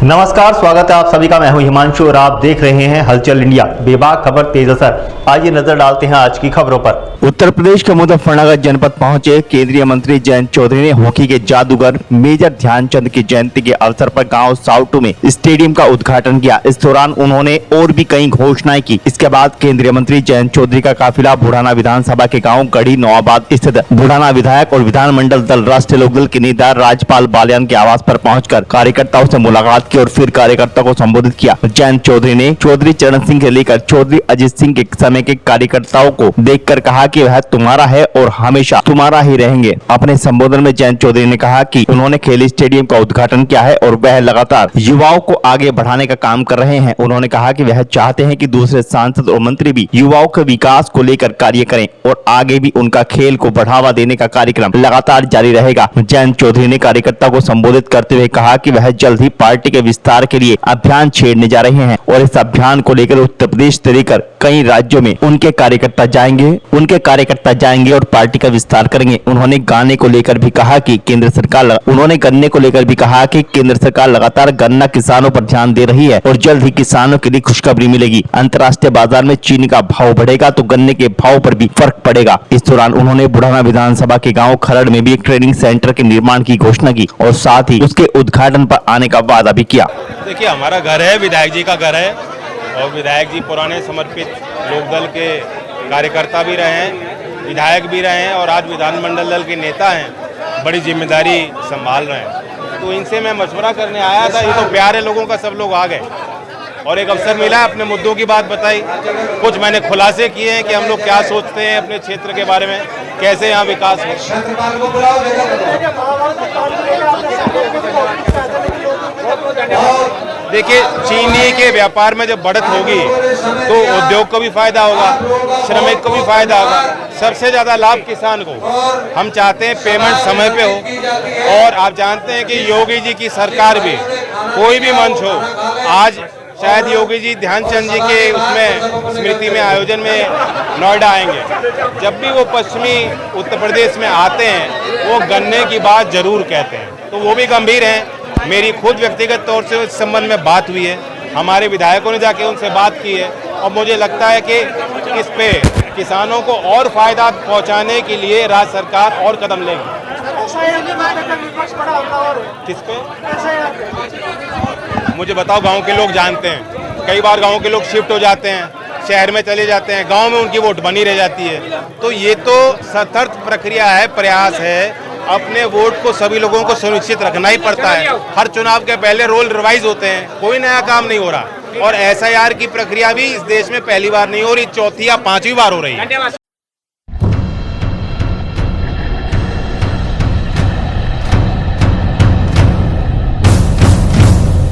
नमस्कार, स्वागत है आप सभी का। मैं हूं हिमांशु और आप देख रहे हैं हलचल इंडिया। बेबाक खबर तेज असर। आइए नजर डालते हैं आज की खबरों पर। उत्तर प्रदेश के मुजफ्फरनगर जनपद पहुंचे केंद्रीय मंत्री जयंत चौधरी ने हॉकी के जादूगर मेजर ध्यानचंद की जयंती के अवसर पर गांव साउटू में स्टेडियम का उद्घाटन किया। इस दौरान उन्होंने और भी कई घोषणाएं की। इसके बाद केंद्रीय मंत्री जयंत चौधरी का काफिला बुढ़ाना विधानसभा के गाँव गढ़ी नवाबाद स्थित बुढ़ाना विधायक और विधानमंडल दल राष्ट्रीय लोकदल के नेता राज्यपाल बाल्यान के आवास पर पहुंचकर कार्यकर्ताओं से मुलाकात की और फिर कार्यकर्ता को संबोधित किया। जयंत चौधरी ने चौधरी चरण सिंह से लेकर चौधरी अजीत सिंह के समय के कार्यकर्ताओं को देखकर कहा कि वह तुम्हारा है और हमेशा तुम्हारा ही रहेंगे। अपने संबोधन में जयंत चौधरी ने कहा कि उन्होंने खेल स्टेडियम का उद्घाटन किया है और वह लगातार युवाओं को आगे बढ़ाने का काम कर रहे हैं। उन्होंने कहा कि वह चाहते हैं कि दूसरे सांसद और मंत्री भी युवाओं के विकास को लेकर कार्य करें और आगे भी उनका खेल को बढ़ावा देने का कार्यक्रम लगातार जारी रहेगा। जयंत चौधरी ने कार्यकर्ता को संबोधित करते हुए कहा कि वह जल्द ही पार्टी के विस्तार के लिए अभियान छेड़ने जा रहे हैं और इस अभियान को लेकर उत्तर प्रदेश से लेकर कई राज्यों में उनके कार्यकर्ता जाएंगे और पार्टी का विस्तार करेंगे। उन्होंने गन्ने को लेकर भी कहा कि केंद्र सरकार लगातार गन्ना किसानों पर ध्यान दे रही है और जल्द ही किसानों के लिए खुशखबरी मिलेगी। अंतर्राष्ट्रीय बाजार में चीनी का भाव बढ़ेगा तो गन्ने के भाव पर भी फर्क पड़ेगा। इस दौरान उन्होंने बुढ़ाना विधानसभा के गाँव खरड़ में भी एक ट्रेनिंग सेंटर के निर्माण की घोषणा की और साथ ही उसके उद्घाटन पर आने का वादा भी किया। देखिए, हमारा घर है, विधायक जी का घर है और विधायक जी पुराने समर्पित लोकदल के कार्यकर्ता भी रहे हैं, विधायक भी रहे हैं और आज विधानमंडल दल के नेता हैं, बड़ी जिम्मेदारी संभाल रहे हैं। तो इनसे मैं मशवरा करने आया था। ये तो प्यारे लोगों का सब लोग आ गए और एक अवसर मिला, अपने मुद्दों की बात बताई। कुछ मैंने खुलासे किए हैं कि हम लोग क्या सोचते हैं अपने क्षेत्र के बारे में, कैसे यहाँ विकास हो। देखिए, चीनी के व्यापार में जब बढ़त होगी तो उद्योग को भी फायदा होगा, श्रमिक को भी फायदा होगा, सबसे ज्यादा लाभ किसान को। हम चाहते हैं पेमेंट समय पे हो और आप जानते हैं कि योगी जी की सरकार भी कोई भी मंच हो, आज शायद योगी जी ध्यानचंद जी के उसमें स्मृति में आयोजन में नोएडा आएंगे। जब भी वो पश्चिमी उत्तर प्रदेश में आते हैं वो गन्ने की बात जरूर कहते हैं, तो वो भी गंभीर हैं। मेरी खुद व्यक्तिगत तौर से इस संबंध में बात हुई है, हमारे विधायकों ने जाके उनसे बात की है और मुझे लगता है कि इस पे किसानों को और फायदा पहुंचाने के लिए राज्य सरकार और कदम लेगी। किस पे मुझे बताओ, गांव के लोग जानते हैं। कई बार गांव के लोग शिफ्ट हो जाते हैं, शहर में चले जाते हैं, गांव में उनकी वोट बनी रह जाती है। तो ये तो सतर्क प्रक्रिया है, प्रयास है। अपने वोट को सभी लोगों को सुनिश्चित रखना ही पड़ता है। हर चुनाव के पहले रोल रिवाइज होते हैं, कोई नया काम नहीं हो रहा और SIR की प्रक्रिया भी इस देश में पहली बार नहीं हो रही, चौथी या पांचवी बार हो रही है।